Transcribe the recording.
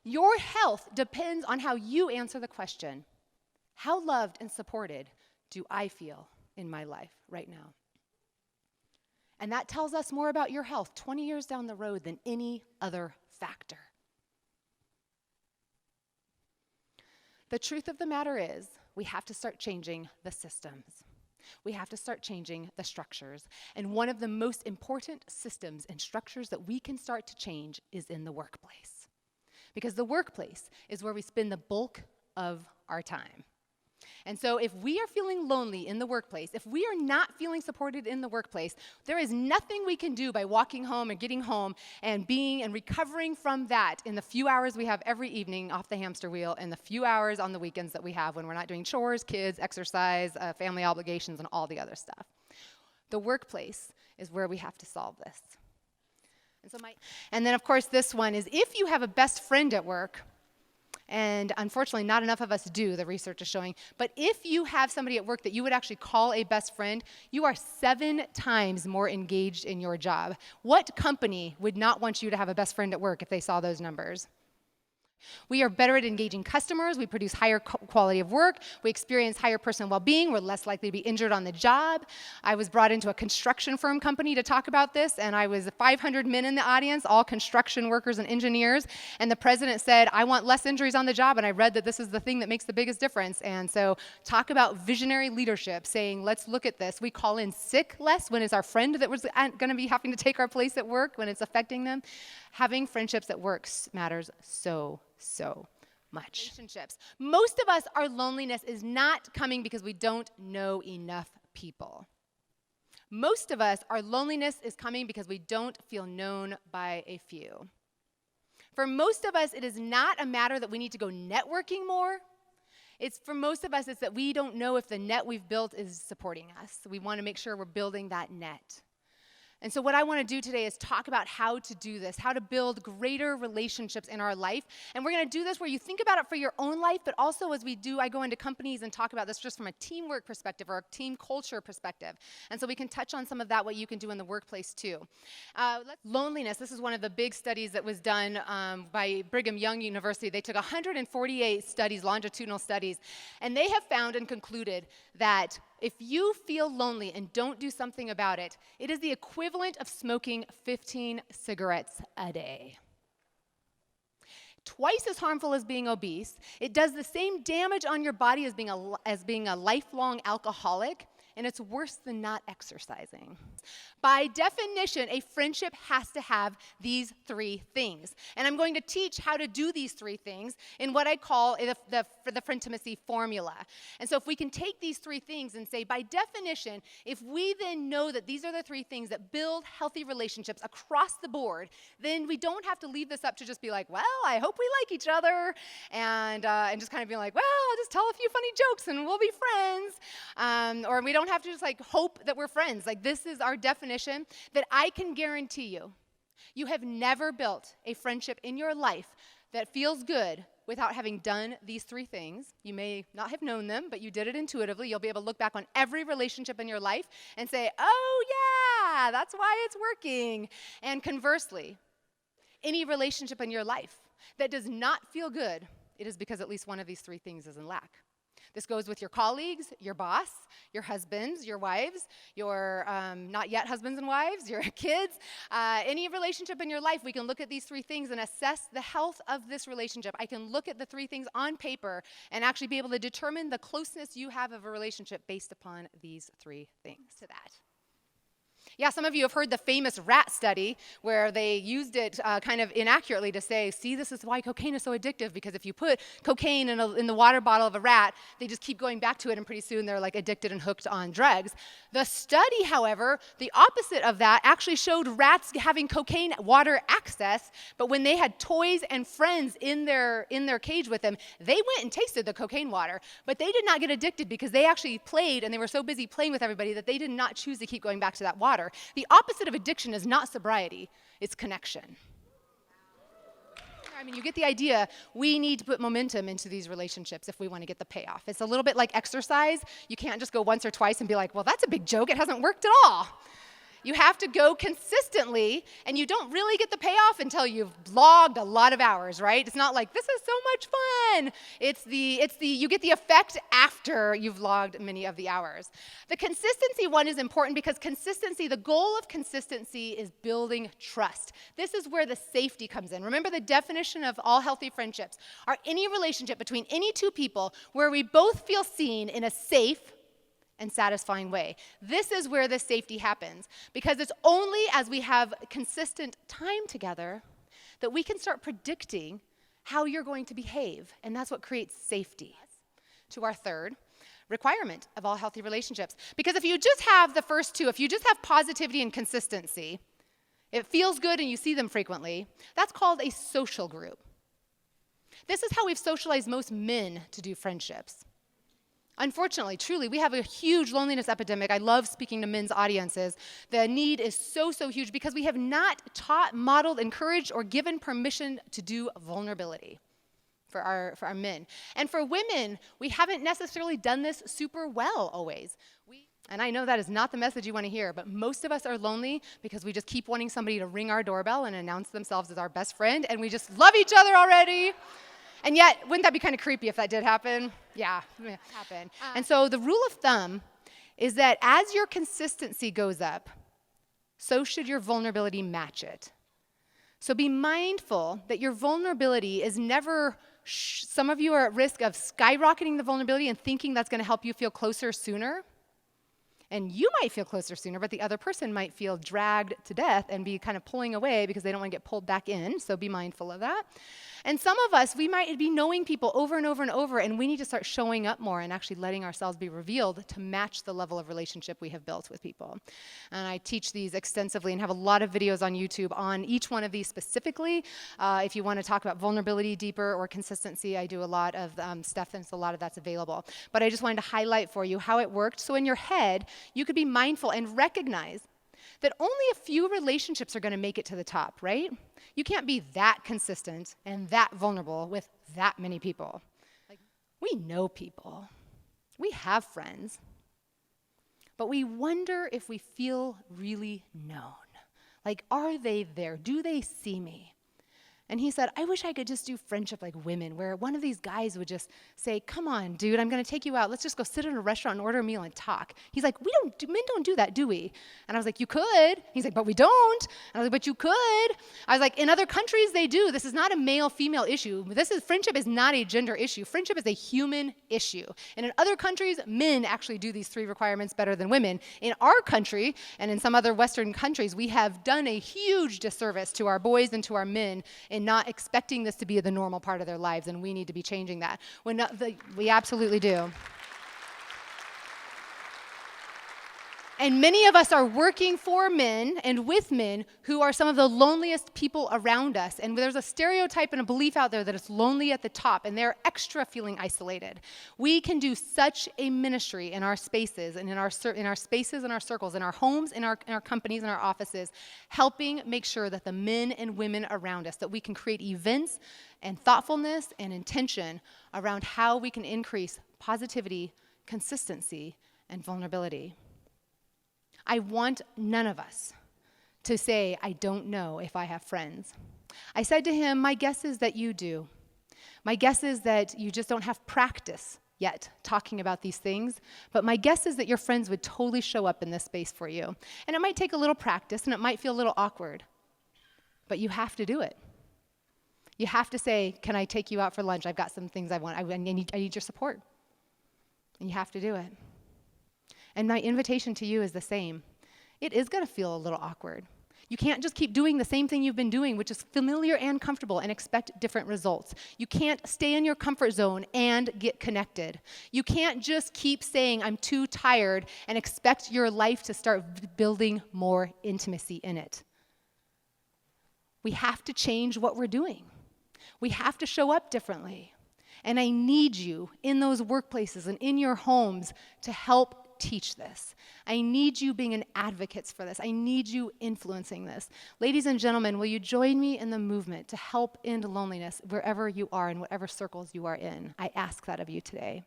Your health depends on how you answer the question, how loved and supported do I feel in my life right now? And that tells us more about your health 20 years down the road than any other factor. The truth of the matter is, we have to start changing the systems. We have to start changing the structures. And one of the most important systems and structures that we can start to change is in the workplace. Because the workplace is where we spend the bulk of our time. And so if we are feeling lonely in the workplace, if we are not feeling supported in the workplace, there is nothing we can do by walking home and getting home and being and recovering from that in the few hours we have every evening off the hamster wheel and the few hours on the weekends that we have when we're not doing chores, kids, exercise, family obligations, and all the other stuff. The workplace is where we have to solve this. And then, of course, this one is if you have a best friend at work, and unfortunately, not enough of us do, the research is showing. But if you have somebody at work that you would actually call a best friend, you are 7 times more engaged in your job. What company would not want you to have a best friend at work if they saw those numbers? We are better at engaging customers. We produce higher quality of work. We experience higher personal well-being. We're less likely to be injured on the job. I was brought into a construction firm company to talk about this, and I was 500 men in the audience, all construction workers and engineers, and the president said, I want less injuries on the job, and I read that this is the thing that makes the biggest difference. And so talk about visionary leadership, saying, let's look at this. We call in sick less when it's our friend that was going to be having to take our place at work, when it's affecting them. Having friendships at work matters so much. Relationships. Most of us, our loneliness is not coming because we don't know enough people. Most of us, our loneliness is coming because we don't feel known by a few. For most of us, it is not a matter that we need to go networking more. For most of us, it's that we don't know if the net we've built is supporting us. So we want to make sure we're building that net. And so what I want to do today is talk about how to do this, how to build greater relationships in our life. And we're going to do this where you think about it for your own life, but also as we do, I go into companies and talk about this just from a teamwork perspective or a team culture perspective. And so we can touch on some of that, what you can do in the workplace too. Loneliness, this is one of the big studies that was done by Brigham Young University. They took 148 studies, longitudinal studies, and they have found and concluded that if you feel lonely and don't do something about it, it is the equivalent of smoking 15 cigarettes a day. Twice as harmful as being obese. It does the same damage on your body as being a lifelong alcoholic, and it's worse than not exercising. By definition, a friendship has to have these 3 things. And I'm going to teach how to do these 3 things in what I call the Frientimacy formula. And so if we can take these 3 things and say, by definition, if we then know that these are the 3 things that build healthy relationships across the board, then we don't have to leave this up to just be like, well, I hope we like each other, and just kind of be like, well, I'll just tell a few funny jokes and we'll be friends. Or we don't have to just like hope that we're friends. Like this is our definition that I can guarantee you have never built a friendship in your life that feels good without having done these 3 things. You may not have known them, but you did it intuitively. You'll be able to look back on every relationship in your life and say, oh yeah, that's why it's working. And conversely, any relationship in your life that does not feel good, it is because at least one of these 3 things is in lack. This goes with your colleagues, your boss, your husbands, your wives, your not yet husbands and wives, your kids. Any relationship in your life, we can look at these 3 things and assess the health of this relationship. I can look at the 3 things on paper and actually be able to determine the closeness you have of a relationship based upon these 3 things to that. Yeah, some of you have heard the famous rat study where they used it kind of inaccurately to say, see, this is why cocaine is so addictive, because if you put cocaine in the water bottle of a rat, they just keep going back to it, and pretty soon they're like addicted and hooked on drugs. The study, however, the opposite of that, actually showed rats having cocaine water access, but when they had toys and friends in their cage with them, they went and tasted the cocaine water, but they did not get addicted because they actually played, and they were so busy playing with everybody that they did not choose to keep going back to that water. The opposite of addiction is not sobriety, it's connection. I mean, you get the idea. We need to put momentum into these relationships if we want to get the payoff. It's a little bit like exercise. You can't just go once or twice and be like, well, that's a big joke. It hasn't worked at all. You have to go consistently, and you don't really get the payoff until you've logged a lot of hours, right? It's not like, this is so much fun. You get the effect after you've logged many of the hours. The consistency one is important because the goal of consistency is building trust. This is where the safety comes in. Remember, the definition of all healthy friendships are any relationship between any two people where we both feel seen in a safe and satisfying way. This is where the safety happens, because it's only as we have consistent time together that we can start predicting how you're going to behave, and that's what creates safety. To our third requirement of all healthy relationships, because if you just have the first two, if you just have positivity and consistency, it feels good and you see them frequently, that's called a social group. This is how we've socialized most men to do friendships. Unfortunately, truly, we have a huge loneliness epidemic. I love speaking to men's audiences. The need is so, so huge because we have not taught, modeled, encouraged, or given permission to do vulnerability for our men. And for women, we haven't necessarily done this super well always. And I know that is not the message you want to hear, but most of us are lonely because we just keep wanting somebody to ring our doorbell and announce themselves as our best friend, and we just love each other already. And yet, wouldn't that be kind of creepy if that did happen? Yeah, it happened. And so the rule of thumb is that as your consistency goes up, so should your vulnerability match it. So be mindful that your vulnerability is never, some of you are at risk of skyrocketing the vulnerability and thinking that's going to help you feel closer sooner. And you might feel closer sooner, but the other person might feel dragged to death and be kind of pulling away because they don't want to get pulled back in, so be mindful of that. And some of us, we might be knowing people over and over and over, and we need to start showing up more and actually letting ourselves be revealed to match the level of relationship we have built with people. And I teach these extensively and have a lot of videos on YouTube on each one of these specifically. If you want to talk about vulnerability deeper or consistency, I do a lot of stuff, and so a lot of that's available. But I just wanted to highlight for you how it worked. So in your head, you could be mindful and recognize that only a few relationships are going to make it to the top, right? You can't be that consistent and that vulnerable with that many people. Like, we know people. We have friends. But we wonder if we feel really known. Like, are they there? Do they see me? And he said, I wish I could just do friendship like women, where one of these guys would just say, come on, dude, I'm going to take you out. Let's just go sit in a restaurant and order a meal and talk. He's like, men don't do that, do we? And I was like, you could. He's like, but we don't. And I was like, but you could. I was like, in other countries, they do. This is not a male-female issue. Friendship is not a gender issue. Friendship is a human issue. And in other countries, men actually do these three requirements better than women. In our country, and in some other Western countries, we have done a huge disservice to our boys and to our men in not expecting this to be the normal part of their lives, and we need to be changing that. We absolutely do. And many of us are working for men and with men who are some of the loneliest people around us. And there's a stereotype and a belief out there that it's lonely at the top, and they're extra feeling isolated. We can do such a ministry in our spaces and in our spaces and our circles, in our homes, in our companies, in our offices, helping make sure that the men and women around us, that we can create events and thoughtfulness and intention around how we can increase positivity, consistency, and vulnerability. I want none of us to say, I don't know if I have friends. I said to him, my guess is that you do. My guess is that you just don't have practice yet talking about these things, but my guess is that your friends would totally show up in this space for you. And it might take a little practice, and it might feel a little awkward, but you have to do it. You have to say, can I take you out for lunch? I've got some things I want. I need your support. And you have to do it. And my invitation to you is the same. It is going to feel a little awkward. You can't just keep doing the same thing you've been doing, which is familiar and comfortable, and expect different results. You can't stay in your comfort zone and get connected. You can't just keep saying, I'm too tired, and expect your life to start building more intimacy in it. We have to change what we're doing. We have to show up differently. And I need you in those workplaces and in your homes to help teach this. I need you being an advocate for this. I need you influencing this. Ladies and gentlemen, will you join me in the movement to help end loneliness wherever you are, in whatever circles you are in? I ask that of you today.